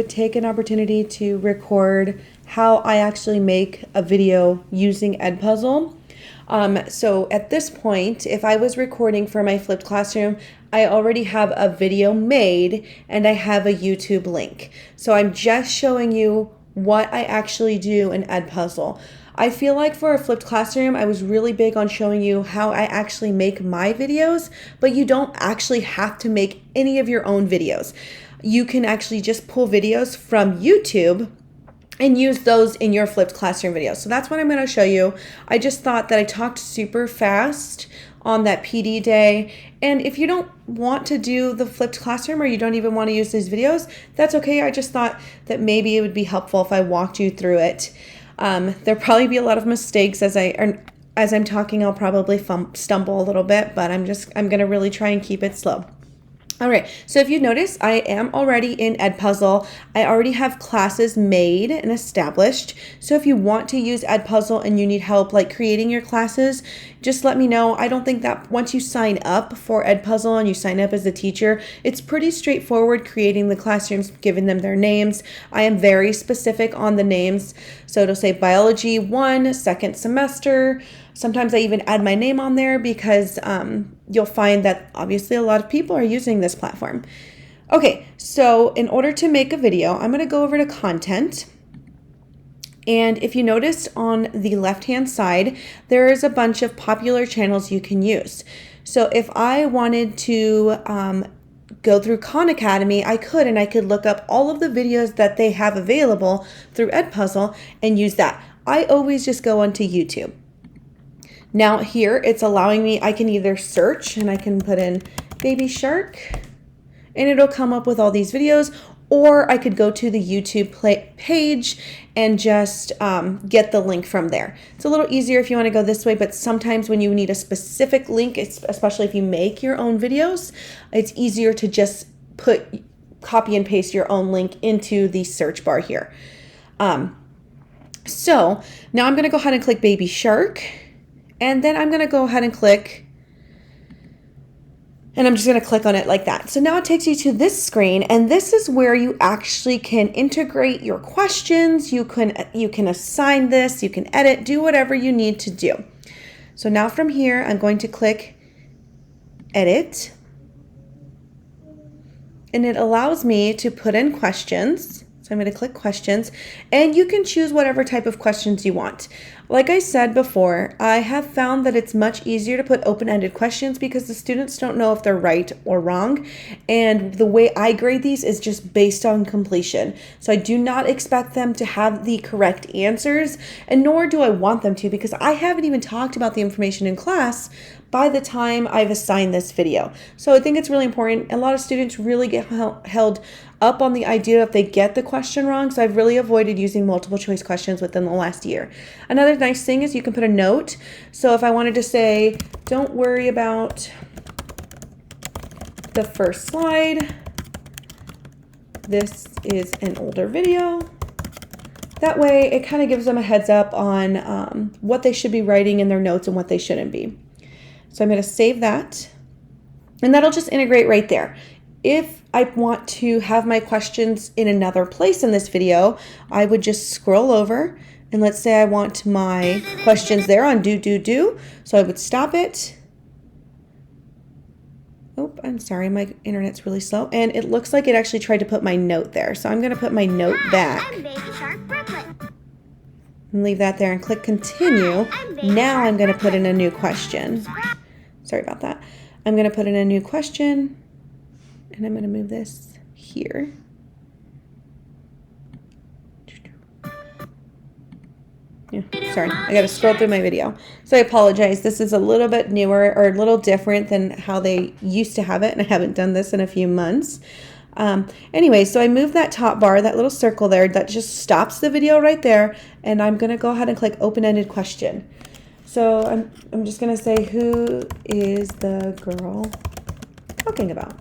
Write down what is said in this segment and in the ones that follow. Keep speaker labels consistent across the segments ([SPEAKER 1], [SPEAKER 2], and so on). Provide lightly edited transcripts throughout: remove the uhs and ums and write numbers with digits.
[SPEAKER 1] take an opportunity to record how I actually make a video using Edpuzzle. So at this point, if I was recording for my flipped classroom, I already have a video made and I have a YouTube link. So I'm just showing you what I actually do in Edpuzzle. I feel like for a flipped classroom, I was really big on showing you how I actually make my videos, but you don't actually have to make any of your own videos. You can actually just pull videos from YouTube and use those in your flipped classroom videos. So that's what I'm going to show you. I just thought that I talked super fast on that PD day. And if you don't want to do the flipped classroom or you don't even want to use these videos, that's okay. I just thought that maybe it would be helpful if I walked you through it. There'll probably be a lot of mistakes as I'm talking. I'll probably stumble a little bit, but I'm going to really try and keep it slow. All right, so if you notice, I am already in Edpuzzle. I already have classes made and established. So if you want to use Edpuzzle and you need help like creating your classes, just let me know. I don't think that once you sign up for Edpuzzle and you sign up as a teacher, it's pretty straightforward creating the classrooms, giving them their names. I am very specific on the names. So it'll say Biology 1, second semester. Sometimes I even add my name on there because you'll find that obviously a lot of people are using this platform. Okay, so in order to make a video, I'm going to go over to content. And if you notice on the left-hand side, there is a bunch of popular channels you can use. So if I wanted to go through Khan Academy, I could look up all of the videos that they have available through Edpuzzle and use that. I always just go onto YouTube. Now here it's allowing me, I can either search and I can put in baby shark and it'll come up with all these videos, or I could go to the YouTube page and just get the link from there. It's a little easier if you want to go this way, but sometimes when you need a specific link, especially if you make your own videos, it's easier to just copy and paste your own link into the search bar here. So now I'm going to go ahead and click baby shark. And then I'm going to go ahead and click, and I'm just going to click on it like that. So now it takes you to this screen, and this is where you actually can integrate your questions. You can assign this, you can edit, do whatever you need to do. So now from here, I'm going to click edit, and it allows me to put in questions. So I'm going to click questions, and you can choose whatever type of questions you want. Like I said before, I have found that it's much easier to put open-ended questions because the students don't know if they're right or wrong. And the way I grade these is just based on completion. So I do not expect them to have the correct answers, and nor do I want them to, because I haven't even talked about the information in class by the time I've assigned this video. So I think it's really important. A lot of students really get held up on the idea if they get the question wrong. So I've really avoided using multiple choice questions within the last year. Another nice thing is you can put a note. So if I wanted to say, don't worry about the first slide, this is an older video. That way it kind of gives them a heads up on what they should be writing in their notes and what they shouldn't be. So I'm going to save that, and that'll just integrate right there. If I want to have my questions in another place in this video, I would just scroll over, and let's say I want my questions there on do. So I would stop it. Oh, I'm sorry, my internet's really slow, and it looks like it actually tried to put my note there. So I'm going to put my note back.
[SPEAKER 2] I'm Baby Shark Brooklyn.
[SPEAKER 1] And leave that there and click continue. Now I'm going to put in a new question. Sorry about that. I'm going to put in a new question, and I'm going to move this here. Yeah, sorry, I got to scroll through my video. So I apologize. This is a little bit newer or a little different than how they used to have it, and I haven't done this in a few months. Anyway, so I moved that top bar, that little circle there, that just stops the video right there, and I'm going to go ahead and click open-ended question. So I'm just going to say, who is the girl talking about?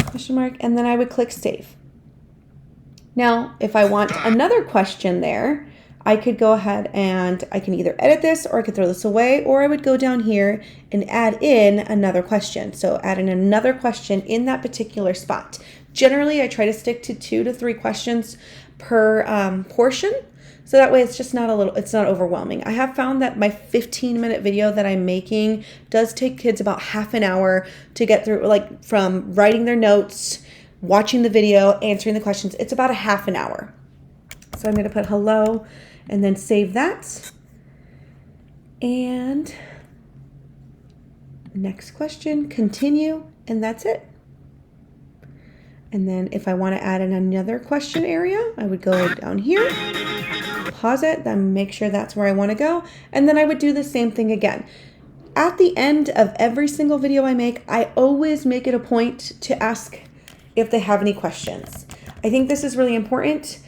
[SPEAKER 1] Question mark, and then I would click save. Now, if I want another question there, I could go ahead and I can either edit this or I could throw this away, or I would go down here and add in another question. So add in another question in that particular spot. Generally, I try to stick to 2 to 3 questions per portion. So that way it's not overwhelming. I have found that my 15-minute video that I'm making does take kids about half an hour to get through, like from writing their notes, watching the video, answering the questions. It's about a half an hour. So I'm going to put hello and then save that. And next question, continue, and that's it. And then if I want to add in another question area, I would go down here, pause it, then make sure that's where I want to go. And then I would do the same thing again. At the end of every single video I make, I always make it a point to ask if they have any questions. I think this is really important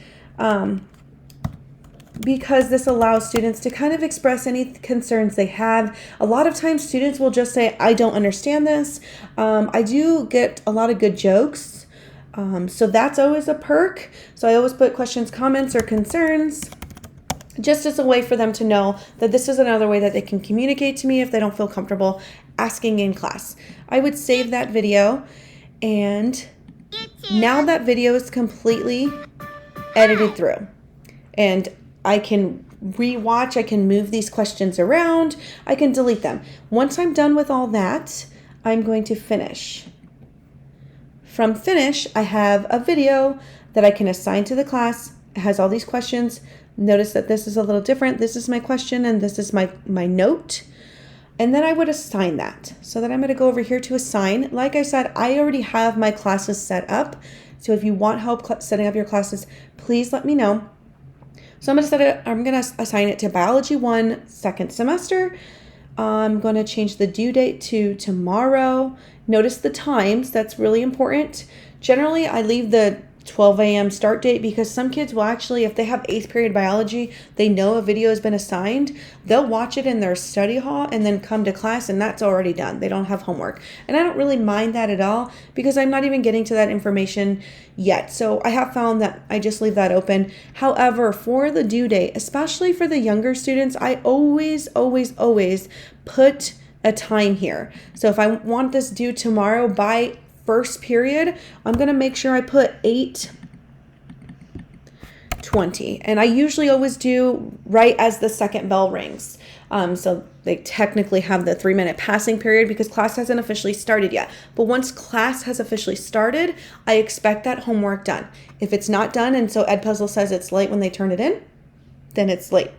[SPEAKER 1] because this allows students to kind of express any concerns they have. A lot of times students will just say, I don't understand this. I do get a lot of good jokes. So that's always a perk. So I always put questions, comments, or concerns just as a way for them to know that this is another way that they can communicate to me if they don't feel comfortable asking in class. I would save that video, and now that video is completely edited through, and I can rewatch, I can move these questions around, I can delete them. Once I'm done with all that, I'm going to finish. From finish, I have a video that I can assign to the class. It has all these questions. Notice that this is a little different. This is my question and this is my note. And then I would assign that. So then I'm going to go over here to assign. Like I said, I already have my classes set up. So if you want help setting up your classes, please let me know. So I'm going to assign it to Biology 1, second semester. I'm going to change the due date to tomorrow. Notice the times. That's really important. Generally, I leave the 12 a.m. start date because some kids will actually, if they have 8th period biology, they know a video has been assigned, they'll watch it in their study hall and then come to class and that's already done. They don't have homework. And I don't really mind that at all because I'm not even getting to that information yet. So I have found that I just leave that open. However, for the due date, especially for the younger students, I always put a time here. So if I want this due tomorrow by first period, I'm going to make sure I put 8:20. And I usually always do right as the second bell rings. So they technically have the 3-minute passing period because class hasn't officially started yet. But once class has officially started, I expect that homework done. If it's not done and so Edpuzzle says it's late when they turn it in, then it's late.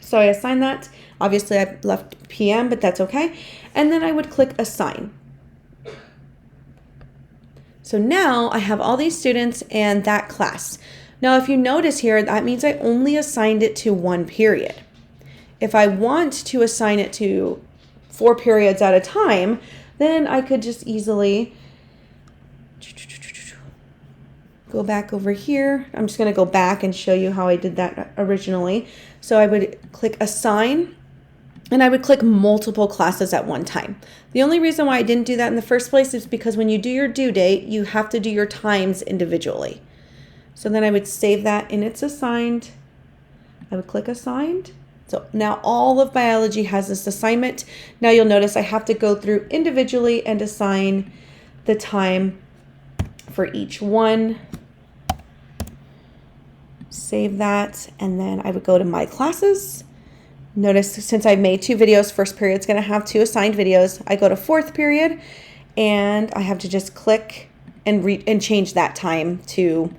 [SPEAKER 1] So I assign that. Obviously I left PM, but that's okay. And then I would click assign. So now I have all these students and that class. Now, if you notice here, that means I only assigned it to 1 period. If I want to assign it to 4 periods at a time, then I could just easily go back over here. I'm just going to go back and show you how I did that originally. So I would click assign. And I would click multiple classes at one time. The only reason why I didn't do that in the first place is because when you do your due date, you have to do your times individually. So then I would save that and it's assigned. I would click assigned. So now all of biology has this assignment. Now you'll notice I have to go through individually and assign the time for each one. Save that. And then I would go to my classes. Notice since I made 2 videos, first period's going to have 2 assigned videos. I go to 4th period and I have to just click and change that time to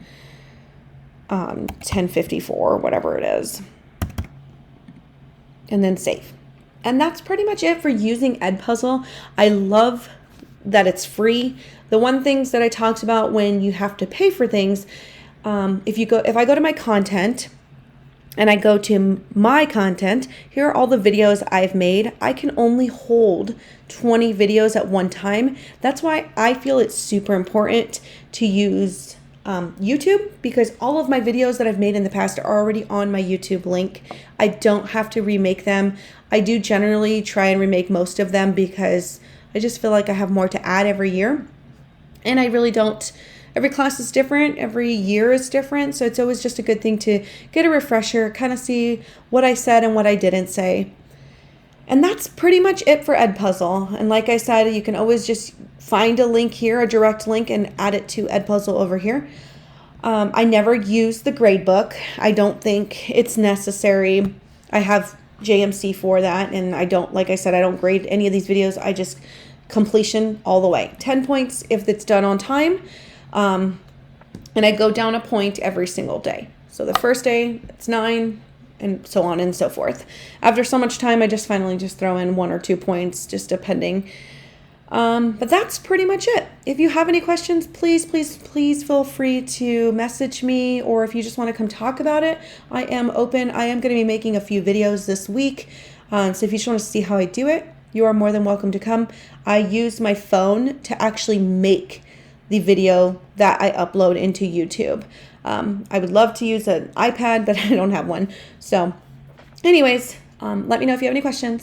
[SPEAKER 1] 10:54, whatever it is. And then save. And that's pretty much it for using Edpuzzle. I love that it's free. The one things that I talked about when you have to pay for things, if I go to my content, and I go to my content, here are all the videos I've made. I can only hold 20 videos at one time. That's why I feel it's super important to use YouTube because all of my videos that I've made in the past are already on my YouTube link. I don't have to remake them. I do generally try and remake most of them because I just feel like I have more to add every year. And I really don't. Every class is different. Every year is different. So it's always just a good thing to get a refresher, kind of see what I said and what I didn't say. And that's pretty much it for Edpuzzle. And like I said, you can always just find a link here, a direct link, and add it to Edpuzzle over here. I never use the gradebook. I don't think it's necessary. I have JMC for that, and I don't, like I said, I don't grade any of these videos. I just completion all the way. 10 points if it's done on time. And I go down a point every single day. So the first day, it's 9, and so on and so forth. After so much time, I just finally just throw in 1 or 2 points, just depending. But that's pretty much it. If you have any questions, please feel free to message me, or if you just want to come talk about it, I am open. I am going to be making a few videos this week. So if you just want to see how I do it, you are more than welcome to come. I use my phone to actually make the video that I upload into YouTube. I would love to use an iPad, but I don't have one. So anyways, let me know if you have any questions.